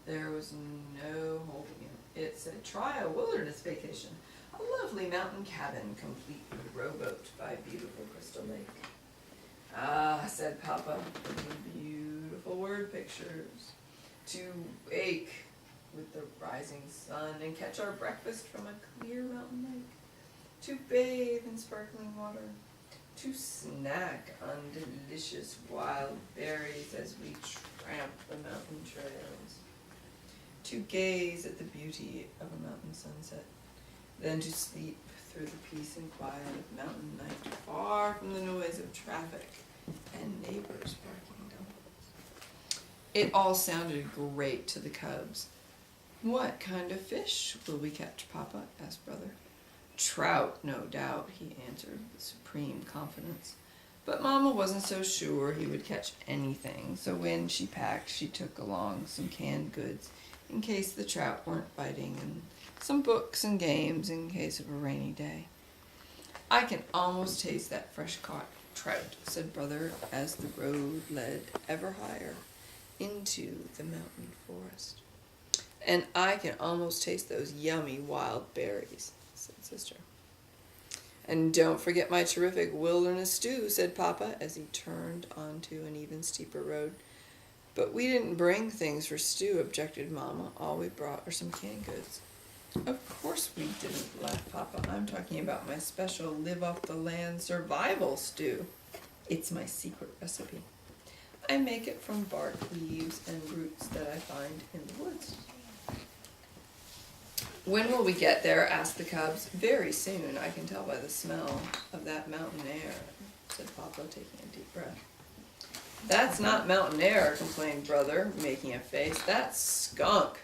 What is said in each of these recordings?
There was no holding him. It said, "Try a wilderness vacation. A lovely mountain cabin complete with a rowboat by beautiful Crystal Lake." "Ah," said Papa, looking beautiful word pictures. "To wake with the rising sun and catch our breakfast from a clear mountain lake. To bathe in sparkling water. To snack on delicious wild berries as we tramp the mountain trails. To gaze at the beauty of a mountain sunset. Then to sleep through the peace and quiet of mountain night, far from the noise of traffic and neighbors barking dogs." It all sounded great to the cubs. "What kind of fish will we catch, Papa?" asked Brother. "Trout, no doubt," he answered with supreme confidence. But Mama wasn't so sure he would catch anything, so when she packed, she took along some canned goods in case the trout weren't biting, and some books and games in case of a rainy day. "I can almost taste that fresh caught trout," said Brother, as the road led ever higher into the mountain forest. "And I can almost taste those yummy wild berries," said Sister. "And don't forget my terrific wilderness stew," said Papa, as he turned onto an even steeper road. "But we didn't bring things for stew," objected Mama. "All we brought are some canned goods." "Of course we didn't," laughed Papa. "I'm talking about my special live-off-the-land survival stew. It's my secret recipe. I make it from bark, leaves, and roots that I find in the woods." "When will we get there?" asked the cubs. "Very soon, I can tell by the smell of that mountain air," said Papa, taking a deep breath. "That's not mountain air," complained Brother, making a face. "That's skunk."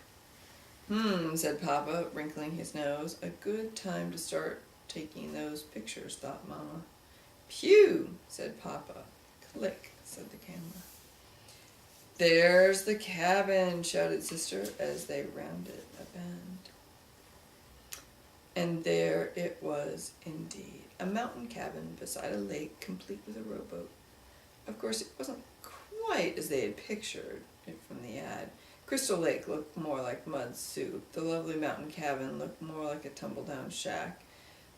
Said Papa, wrinkling his nose. "A good time to start taking those pictures," thought Mama. "Phew," said Papa. "Click," said the camera. "There's the cabin," shouted Sister, as they rounded a bend. And there it was indeed, a mountain cabin beside a lake, complete with a rowboat. Of course, it wasn't quite as they had pictured it from the ad. Crystal Lake looked more like mud soup. The lovely mountain cabin looked more like a tumble-down shack.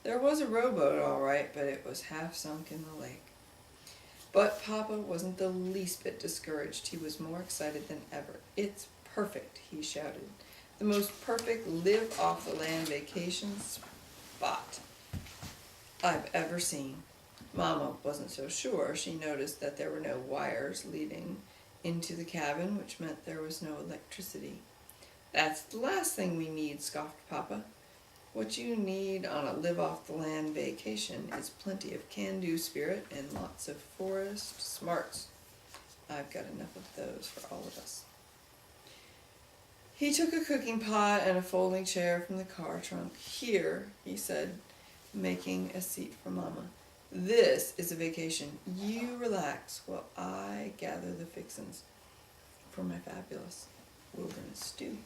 There was a rowboat, all right, but it was half sunk in the lake. But Papa wasn't the least bit discouraged. He was more excited than ever. "It's perfect," he shouted. "The most perfect live-off-the-land vacation spot I've ever seen." Mama wasn't so sure. She noticed that there were no wires leading into the cabin, which meant there was no electricity. "That's the last thing we need," scoffed Papa. "What you need on a live-off-the-land vacation is plenty of can-do spirit and lots of forest smarts. I've got enough of those for all of us." He took a cooking pot and a folding chair from the car trunk. "Here," he said, making a seat for Mama. "This is a vacation. You relax while I gather the fixins for my fabulous wilderness stew.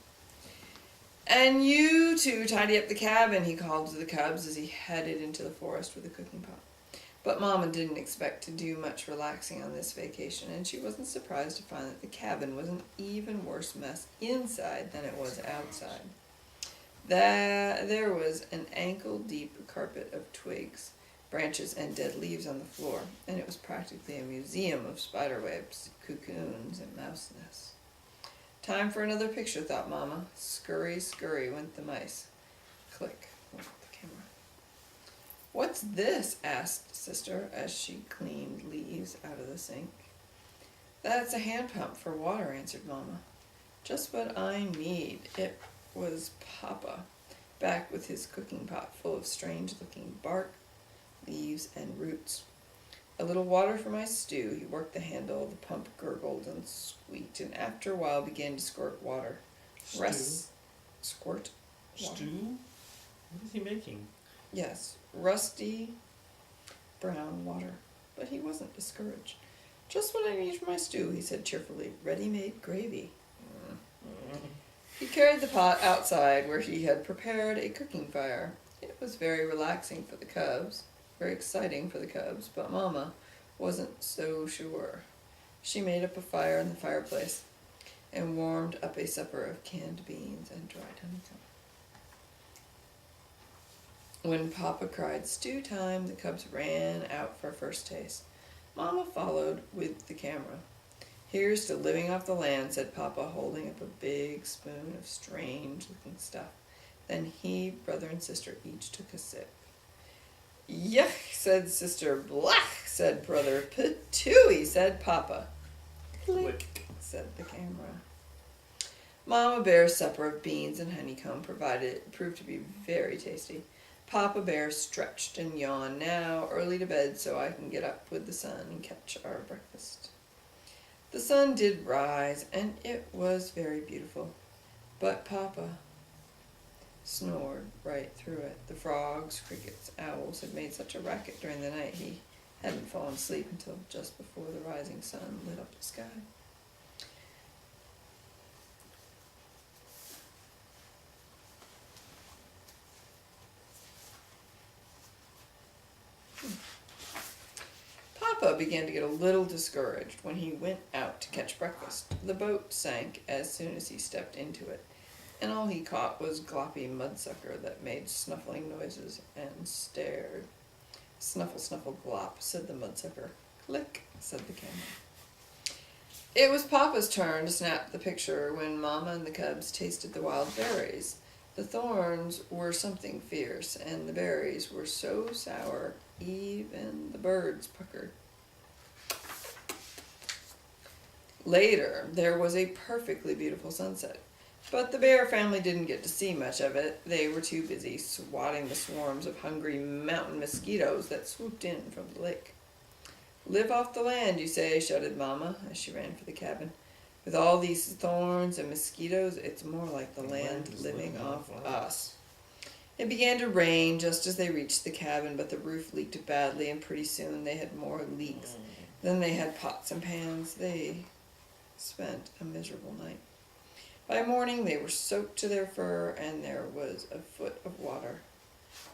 And you two tidy up the cabin," he called to the cubs as he headed into the forest with a cooking pot. But Mama didn't expect to do much relaxing on this vacation, and she wasn't surprised to find that the cabin was an even worse mess inside than it was outside. There was an ankle-deep carpet of twigs, branches, and dead leaves on the floor, and it was practically a museum of spiderwebs, cocoons, and mouse nests. "Time for another picture," thought Mama. Scurry, scurry went the mice. Click went the camera. "What's this?" asked Sister as she cleaned leaves out of the sink. "That's a hand pump for water," answered Mama. "Just what I need." It was Papa, back with his cooking pot full of strange-looking bark, leaves, and roots. "A little water for my stew." He worked the handle, the pump gurgled and squeaked, and after a while began to squirt water. Squirt water. Stew? What is he making? Yes, rusty brown water. But he wasn't discouraged. "Just what I need for my stew," he said cheerfully. "Ready-made gravy." He carried the pot outside where he had prepared a cooking fire. It was very relaxing for the cubs, very exciting for the cubs, but Mama wasn't so sure. She made up a fire in the fireplace. and warmed up a supper of canned beans and dried honeycomb. When Papa cried stew time, the cubs ran out for a first taste. Mama followed with the camera. "Here's to living off the land," said Papa, holding up a big spoon of strange-looking stuff. Then he, brother, and sister each took a sip. "Yuck," said sister. "Blech," said brother. "Patooey," said Papa. "Click," said the camera. Mama Bear's supper of beans and honeycomb proved to be very tasty. Papa Bear stretched and yawned. "Now, early to bed so I can get up with the sun and catch our breakfast." The sun did rise, and it was very beautiful. But Papa snored right through it. The frogs, crickets, owls had made such a racket during the night he hadn't fallen asleep until just before the rising sun lit up the sky. Papa began to get a little discouraged when he went out to catch breakfast. The boat sank as soon as he stepped into it, and all he caught was gloppy mudsucker that made snuffling noises and stared. "Snuffle, snuffle, glop," said the mudsucker. "Click," said the camera. It was Papa's turn to snap the picture when Mama and the cubs tasted the wild berries. The thorns were something fierce, and the berries were so sour even the birds puckered. Later, there was a perfectly beautiful sunset, but the bear family didn't get to see much of it. They were too busy swatting the swarms of hungry mountain mosquitoes that swooped in from the lake. "Live off the land, you say," shouted Mama as she ran for the cabin. "With all these thorns and mosquitoes, it's more like the land living off us." It began to rain just as they reached the cabin, but the roof leaked badly, and pretty soon they had more leaks than they had pots and pans. They spent a miserable night. By morning, they were soaked to their fur, and there was a foot of water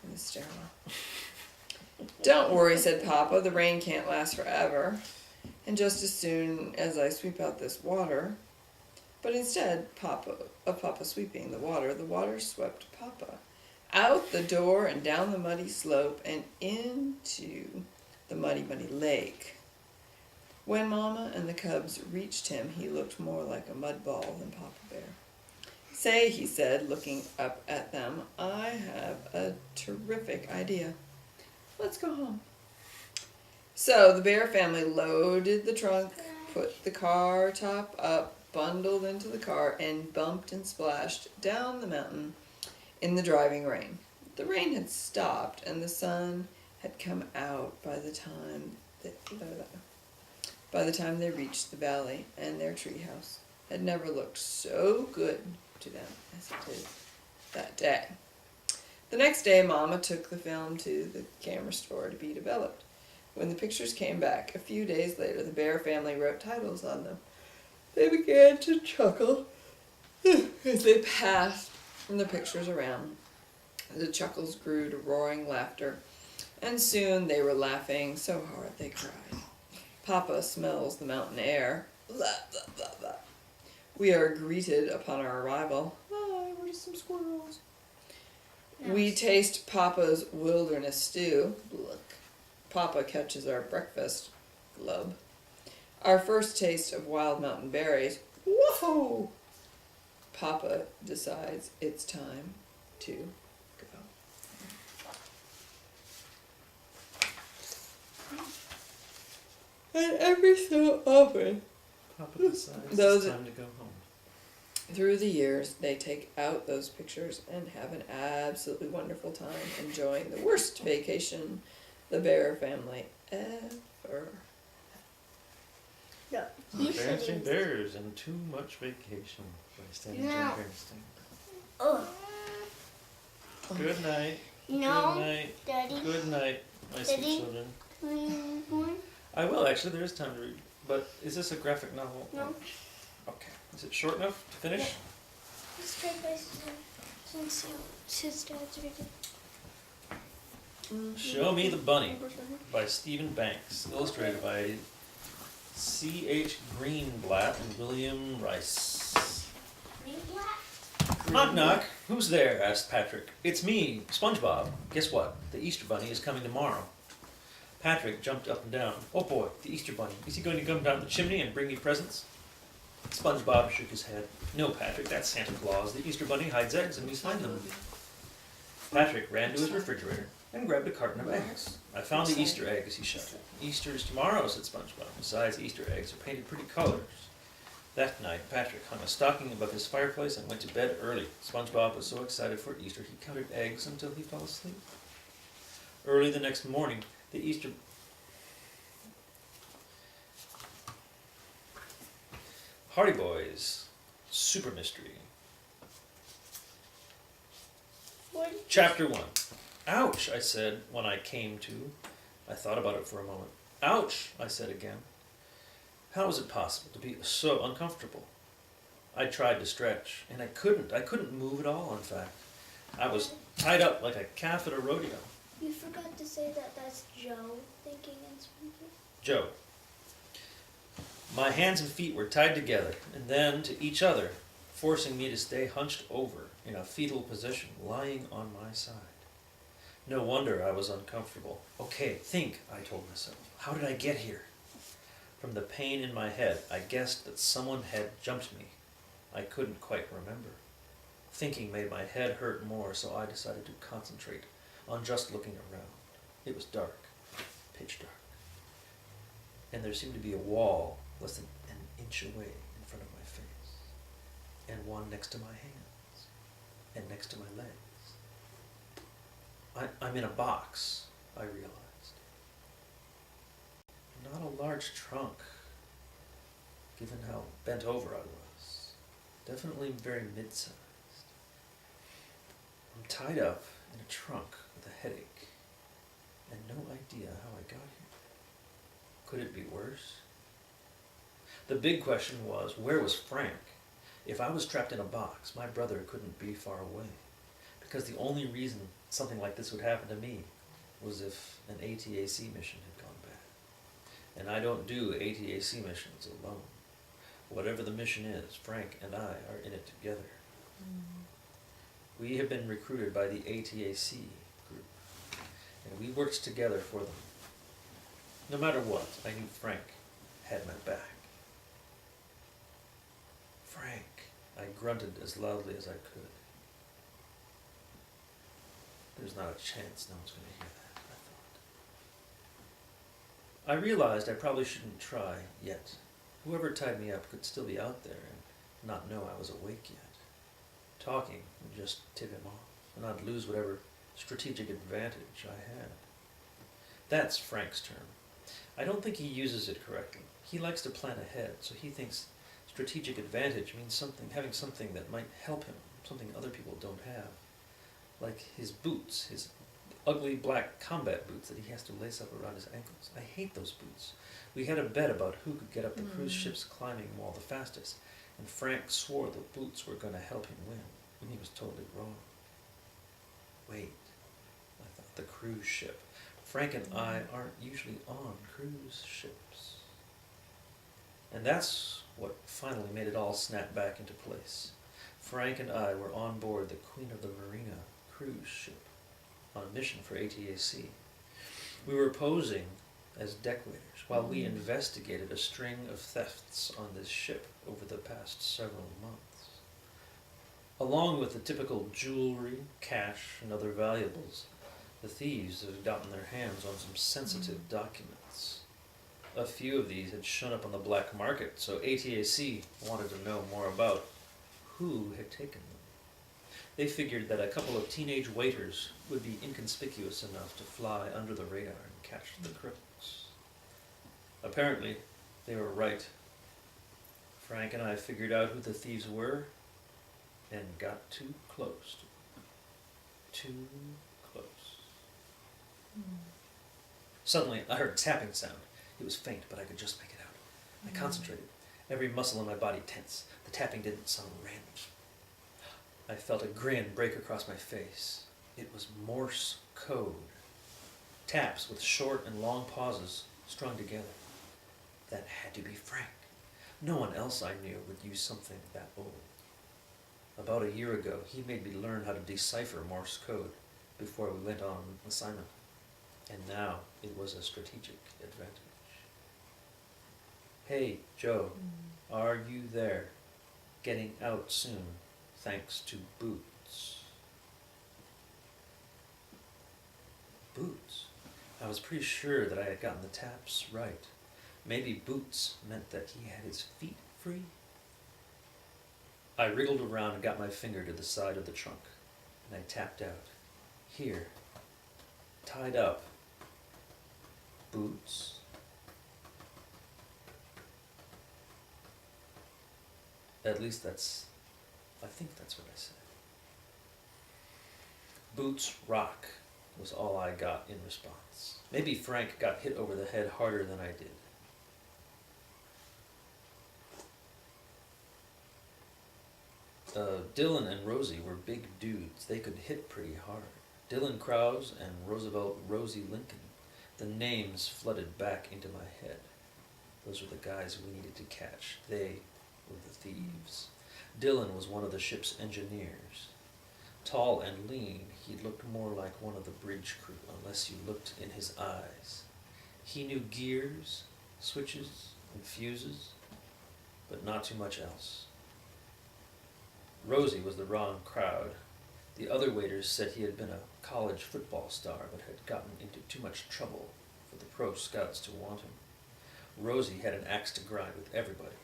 in the stairwell. "Don't worry," said Papa, "the rain can't last forever, and just as soon as I sweep out this water..." But instead of Papa sweeping the water swept Papa out the door and down the muddy slope and into the muddy, muddy lake. When Mama and the cubs reached him, he looked more like a mud ball than Papa Bear. "Say," he said, looking up at them, "I have a terrific idea. Let's go home." So the bear family loaded the trunk, put the car top up, bundled into the car, and bumped and splashed down the mountain in the driving rain. The rain had stopped, and the sun had come out by the time they reached the valley, and their treehouse had never looked so good to them as it did that day. The next day, Mama took the film to the camera store to be developed. When the pictures came back a few days later, the bear family wrote titles on them. They began to chuckle as they passed the pictures around. The chuckles grew to roaring laughter, and soon they were laughing so hard they cried. Papa smells the mountain air. Blah, blah, blah, blah. We are greeted upon our arrival. "Hi, we're just some squirrels." Nice. We taste Papa's wilderness stew. Look. Papa catches our breakfast. Glub. Our first taste of wild mountain berries. Whoa! Papa decides it's time to go. And every so often, Papa decides it's time to go home. Through the years, they take out those pictures and have an absolutely wonderful time enjoying the worst vacation the bear family ever. No, Embarrassing bears and too much vacation by Stanley John Bernstein. Oh. Good night. No, Good night. Daddy. Good night, my sweet Daddy. children. I will actually. There is time to read. But is this a graphic novel? No. Okay. Is it short enough to finish? Let's try by since Dad's reading. Show Me the Bunny by Stephen Banks, illustrated by C.H. Greenblatt and William Rice. Knock knock. Who's there? Asked Patrick. It's me, SpongeBob. Guess what? The Easter Bunny is coming tomorrow. Patrick jumped up and down. Oh boy, the Easter Bunny. Is he going to come down the chimney and bring me presents? SpongeBob shook his head. No, Patrick, that's Santa Claus. The Easter Bunny hides eggs and we find them. Patrick ran to his refrigerator and grabbed a carton of eggs. I found the Easter eggs, he shouted. Easter's tomorrow, said SpongeBob. Besides, Easter eggs are painted pretty colors. That night, Patrick hung a stocking above his fireplace and went to bed early. SpongeBob was so excited for Easter, he counted eggs until he fell asleep. Early the next morning, the Easter... Hardy Boys, Super Mystery. Chapter 1. Ouch, I said when I came to. I thought about it for a moment. Ouch, I said again. How was it possible to be so uncomfortable? I tried to stretch, and I couldn't. I couldn't move at all, in fact. I was tied up like a calf at a rodeo. You forgot to say that that's Joe thinking and speaking. Joe. My hands and feet were tied together, and then to each other, forcing me to stay hunched over in a fetal position, lying on my side. No wonder I was uncomfortable. Okay, think, I told myself. How did I get here? From the pain in my head, I guessed that someone had jumped me. I couldn't quite remember. Thinking made my head hurt more, so I decided to concentrate on just looking around. It was dark, pitch dark. And there seemed to be a wall less than an inch away in front of my face, and one next to my hands, and next to my legs. I'm in a box, I realized. Not a large trunk, given how bent over I was. Definitely very mid-sized. I'm tied up in a trunk with a headache, and no idea how I got here. Could it be worse? The big question was, where was Frank? If I was trapped in a box, my brother couldn't be far away. Because the only reason something like this would happen to me was if an ATAC mission had gone bad. And I don't do ATAC missions alone. Whatever the mission is, Frank and I are in it together. We have been recruited by the ATAC group, and we worked together for them. No matter what, I knew Frank had my back. Frank, I grunted as loudly as I could. There's not a chance no one's going to hear that, I thought. I realized I probably shouldn't try yet. Whoever tied me up could still be out there and not know I was awake yet. Talking would just tip him off, and I'd lose whatever strategic advantage I had. That's Frank's term. I don't think he uses it correctly. He likes to plan ahead, so he thinks strategic advantage means having something that might help him, something other people don't have. Like his boots, his ugly black combat boots that he has to lace up around his ankles. I hate those boots. We had a bet about who could get up the cruise ship's climbing wall the fastest, and Frank swore the boots were going to help him win, and he was totally wrong. Wait, I thought, the cruise ship. Frank and I aren't usually on cruise ships. And that's what finally made it all snap back into place. Frank and I were on board the Queen of the Marina cruise ship on a mission for ATAC. We were posing as deck waiters while we investigated a string of thefts on this ship over the past several months. Along with the typical jewelry, cash, and other valuables, the thieves had gotten their hands on some sensitive documents. A few of these had shown up on the black market, so ATAC wanted to know more about who had taken them. They figured that a couple of teenage waiters would be inconspicuous enough to fly under the radar and catch the crooks. Apparently, they were right. Frank and I figured out who the thieves were and got too close to them. Too close. Suddenly, I heard a tapping sound. It was faint, but I could just make it out. I concentrated, every muscle in my body tense. The tapping didn't sound random. I felt a grin break across my face. It was Morse Code. Taps with short and long pauses strung together. That had to be Frank. No one else I knew would use something that old. About a year ago, he made me learn how to decipher Morse Code before we went on assignment. And now it was a strategic advantage. Hey, Joe, are you there? Getting out soon, thanks to Boots. Boots? I was pretty sure that I had gotten the taps right. Maybe Boots meant that he had his feet free? I wriggled around and got my finger to the side of the trunk, and I tapped out. Here, tied up. Boots. At least I think that's what I said. Boots rock was all I got in response. Maybe Frank got hit over the head harder than I did. Dillon and Rosie were big dudes. They could hit pretty hard. Dillon Krause and Rosie Lincoln. The names flooded back into my head. Those were the guys we needed to catch. They were the thieves. Dillon was one of the ship's engineers. Tall and lean, he looked more like one of the bridge crew, unless you looked in his eyes. He knew gears, switches, and fuses, but not too much else. Rosie was the wrong crowd. The other waiters said he had been a college football star, but had gotten into too much trouble for the pro scouts to want him. Rosie had an axe to grind with everybody.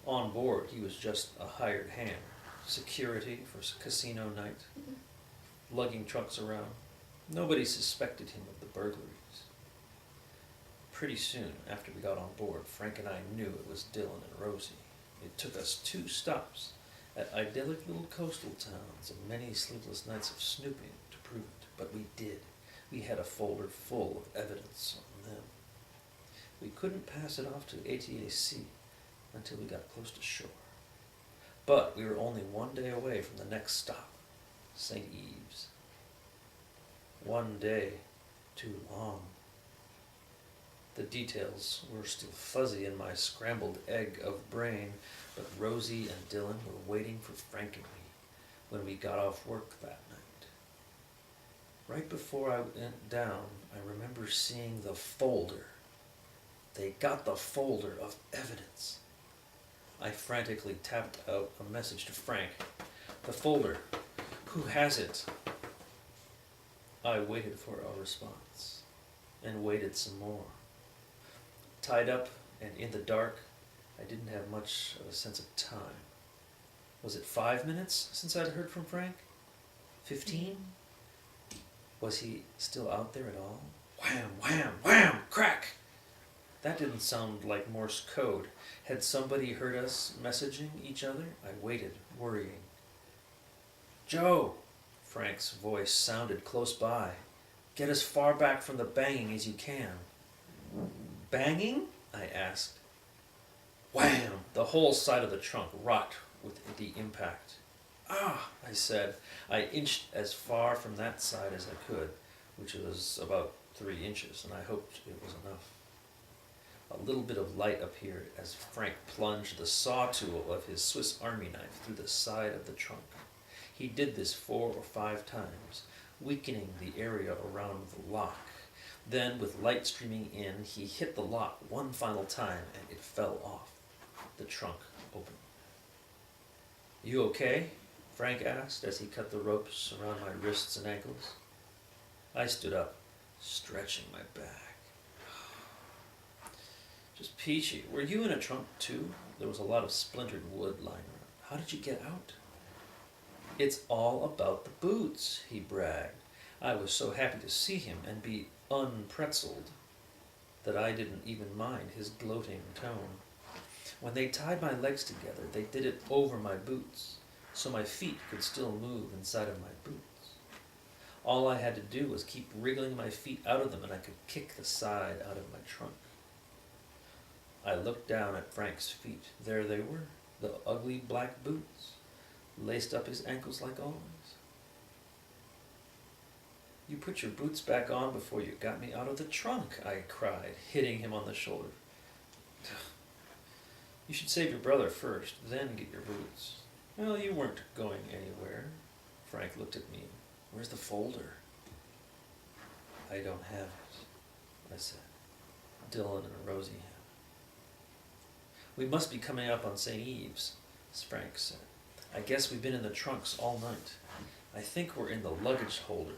On board, he was just a hired hand. Security for casino night, lugging trucks around. Nobody suspected him of the burglaries. Pretty soon, after we got on board, Frank and I knew it was Dillon and Rosie. It took us 2 stops at idyllic little coastal towns and many sleepless nights of snooping to prove it, but we did. We had a folder full of evidence on them. We couldn't pass it off to ATAC until we got close to shore. But we were only 1 day away from the next stop, St. Eve's. 1 day too long. The details were still fuzzy in my scrambled egg of brain, but Rosie and Dillon were waiting for Frank and me when we got off work that night. Right before I went down, I remember seeing the folder. They got the folder of evidence. I frantically tapped out a message to Frank. The folder. Who has it? I waited for a response, and waited some more. Tied up and in the dark, I didn't have much of a sense of time. Was it 5 minutes since I'd heard from Frank? 15? Was he still out there at all? Wham, wham, wham, crack! That didn't sound like Morse code. Had somebody heard us messaging each other? I waited, worrying. Joe! Frank's voice sounded close by. Get as far back from the banging as you can. Banging? I asked. Wham! The whole side of the trunk rocked with the impact. Ah! I said. I inched as far from that side as I could, which was about 3 inches, and I hoped it was enough. A little bit of light appeared as Frank plunged the saw tool of his Swiss Army knife through the side of the trunk. He did this 4 or 5 times, weakening the area around the lock. Then, with light streaming in, he hit the lock one final time, and it fell off. The trunk opened. You okay? Frank asked as he cut the ropes around my wrists and ankles. I stood up, stretching my back. Just peachy. Were you in a trunk too? There was a lot of splintered wood lying around. How did you get out? It's all about the boots, he bragged. I was so happy to see him and be unpretzeled that I didn't even mind his gloating tone. When they tied my legs together, they did it over my boots, so my feet could still move inside of my boots. All I had to do was keep wriggling my feet out of them, and I could kick the side out of my trunk. I looked down at Frank's feet. There they were, the ugly black boots, laced up his ankles like always. You put your boots back on before you got me out of the trunk, I cried, hitting him on the shoulder. You should save your brother first, then get your boots. Well, you weren't going anywhere. Frank looked at me. Where's the folder? I don't have it, I said. Dillon and Rosie have. We must be coming up on St. Eve's, Frank said. I guess we've been in the trunks all night. I think we're in the luggage holder.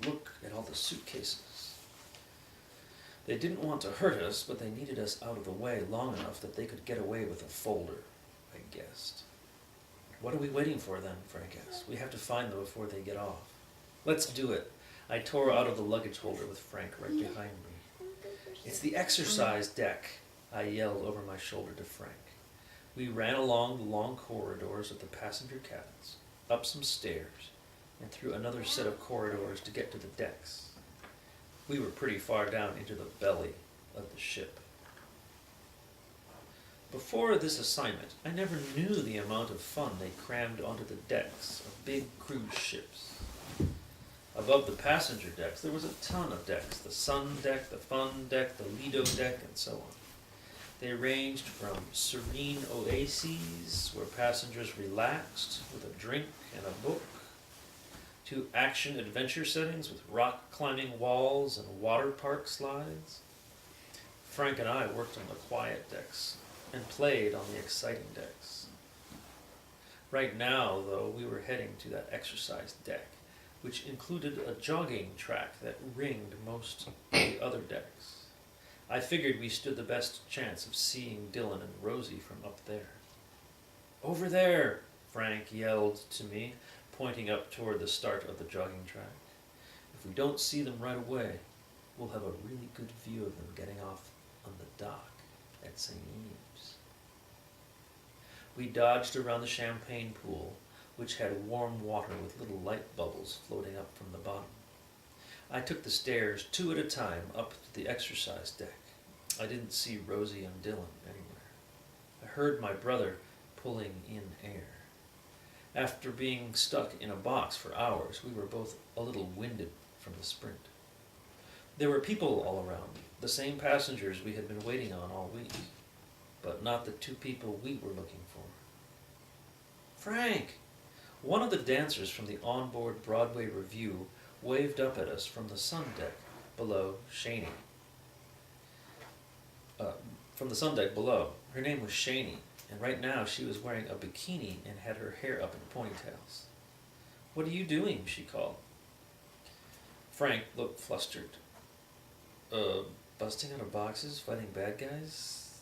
Look at all the suitcases. They didn't want to hurt us, but they needed us out of the way long enough that they could get away with a folder, I guessed. What are we waiting for then? Frank asked. We have to find them before they get off. Let's do it. I tore out of the luggage holder with Frank right behind me. It's the exercise deck, I yelled over my shoulder to Frank. We ran along the long corridors of the passenger cabins, up some stairs, and through another set of corridors to get to the decks. We were pretty far down into the belly of the ship. Before this assignment, I never knew the amount of fun they crammed onto the decks of big cruise ships. Above the passenger decks, there was a ton of decks. The sun deck, the fun deck, the Lido deck, and so on. They ranged from serene oases where passengers relaxed with a drink and a book, to action-adventure settings with rock-climbing walls and water park slides. Frank and I worked on the quiet decks and played on the exciting decks. Right now, though, we were heading to that exercise deck, which included a jogging track that ringed most of the other decks. I figured we stood the best chance of seeing Dillon and Rosie from up there. Over there, Frank yelled to me, pointing up toward the start of the jogging track. If we don't see them right away, we'll have a really good view of them getting off on the dock at St. Eve's. We dodged around the champagne pool, which had warm water with little light bubbles floating up from the bottom. I took the stairs 2 at a time up to the exercise deck. I didn't see Rosie and Dillon anywhere. I heard my brother pulling in air. After being stuck in a box for hours, we were both a little winded from the sprint. There were people all around, the same passengers we had been waiting on all week, but not the 2 people we were looking for. Frank! One of the dancers from the onboard Broadway review waved up at us from the sun deck below Shaney. From the sun deck below. Her name was Shaney, and right now she was wearing a bikini and had her hair up in ponytails. What are you doing? She called. Frank looked flustered. Busting out of boxes, fighting bad guys?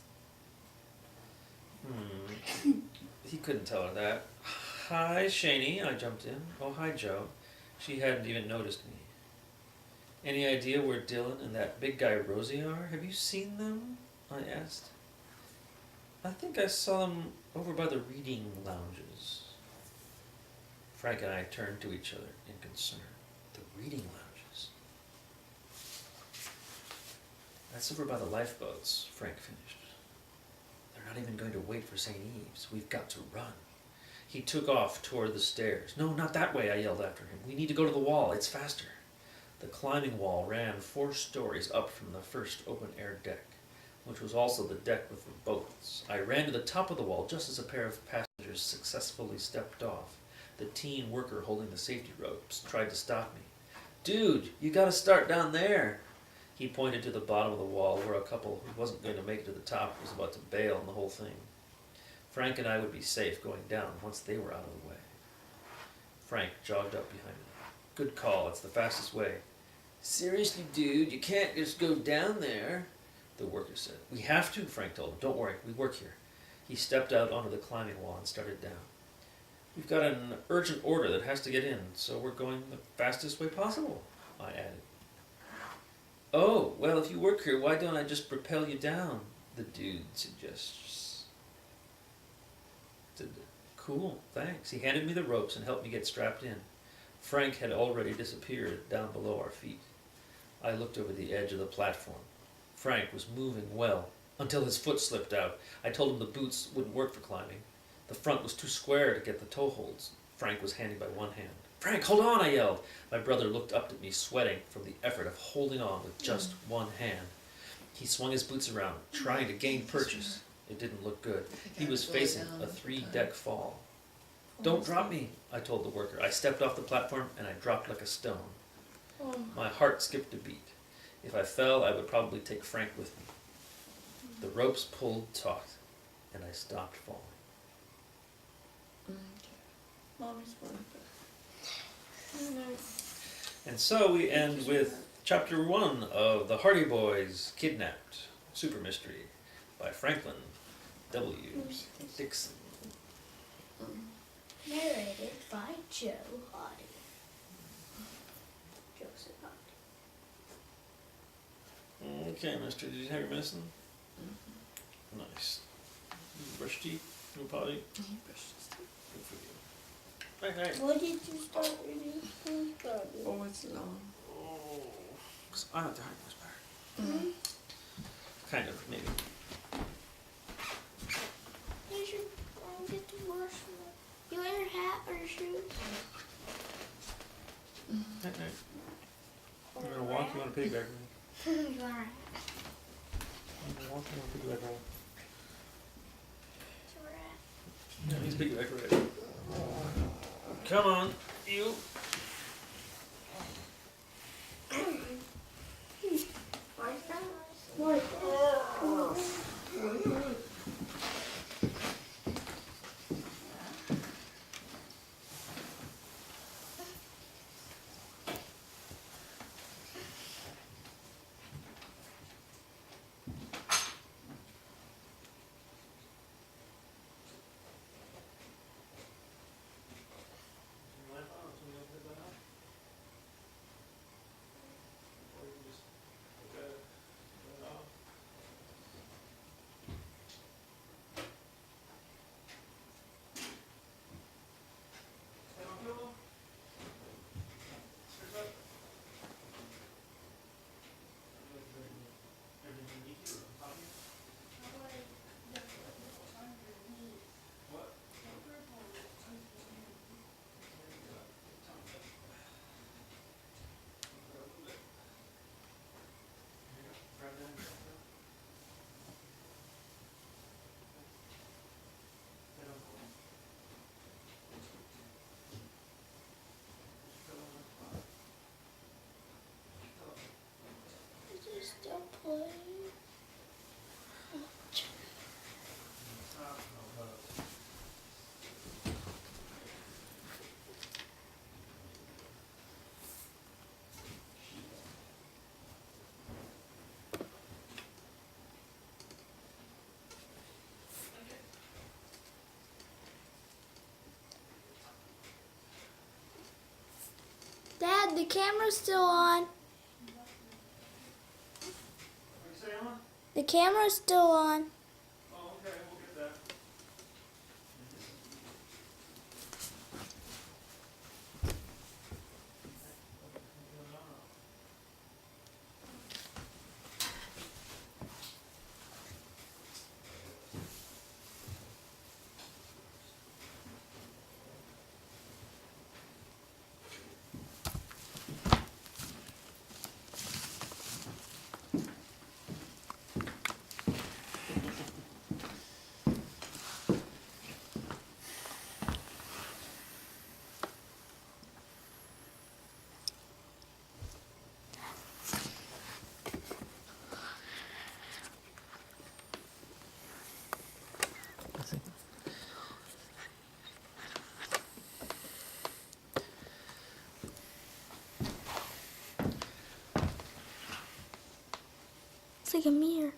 He couldn't tell her that. Hi, Shaney, I jumped in. Oh, hi, Joe. She hadn't even noticed me. Any idea where Dillon and that big guy Rosie are? Have you seen them? I asked. I think I saw them over by the reading lounges. Frank and I turned to each other in concern. The reading lounges? That's over by the lifeboats, Frank finished. They're not even going to wait for St. Eve's. We've got to run. He took off toward the stairs. No, not that way, I yelled after him. We need to go to the wall. It's faster. The climbing wall ran 4 stories up from the first open-air deck, which was also the deck with the boats. I ran to the top of the wall just as a pair of passengers successfully stepped off. The teen worker holding the safety ropes tried to stop me. Dude, you gotta start down there. He pointed to the bottom of the wall where a couple who wasn't going to make it to the top was about to bail on the whole thing. Frank and I would be safe going down once they were out of the way. Frank jogged up behind me. Good call, it's the fastest way. Seriously, dude, you can't just go down there, the worker said. We have to, Frank told him. Don't worry, we work here. He stepped out onto the climbing wall and started down. We've got an urgent order that has to get in, so we're going the fastest way possible, I added. Oh, well, if you work here, why don't I just propel you down? The dude suggests. Cool, thanks. He handed me the ropes and helped me get strapped in. Frank had already disappeared down below our feet. I looked over the edge of the platform. Frank was moving well, until his foot slipped out. I told him the boots wouldn't work for climbing. The front was too square to get the toe holds. Frank was handing by one hand. Frank, hold on, I yelled. My brother looked up at me, sweating from the effort of holding on with just one hand. He swung his boots around, trying to gain purchase. It didn't look good. He was facing a 3-deck fall. Don't drop me, I told the worker. I stepped off the platform and I dropped like a stone. My heart skipped a beat. If I fell, I would probably take Frank with me. The ropes pulled taut, and I stopped falling. Mommy's one. And so we end with chapter 1 of The Hardy Boys Kidnapped, Super Mystery, by Franklin W. Dixon. Narrated by Joe Hardy. Joseph Hardy. Okay, mister, did you have your medicine? Nice. You brush teeth? No potty? He brushed his teeth. Good for you. Hey. What did you start reading? Oh, it's long. Oh, 'cause I like the Hardy Boys better. Mm-hmm. Kind of, maybe. You should get to wash them. You wear your hat or your shoes? Hey. You wanna walk? You wanna piggyback with me? You want You wanna walk? You wanna piggyback with me? a hat? Yeah, he's piggyback right. Come on, you. Is it still playing? Dad, the camera's still on. The camera's still on. Oh, okay, we'll get that. It's like a mirror.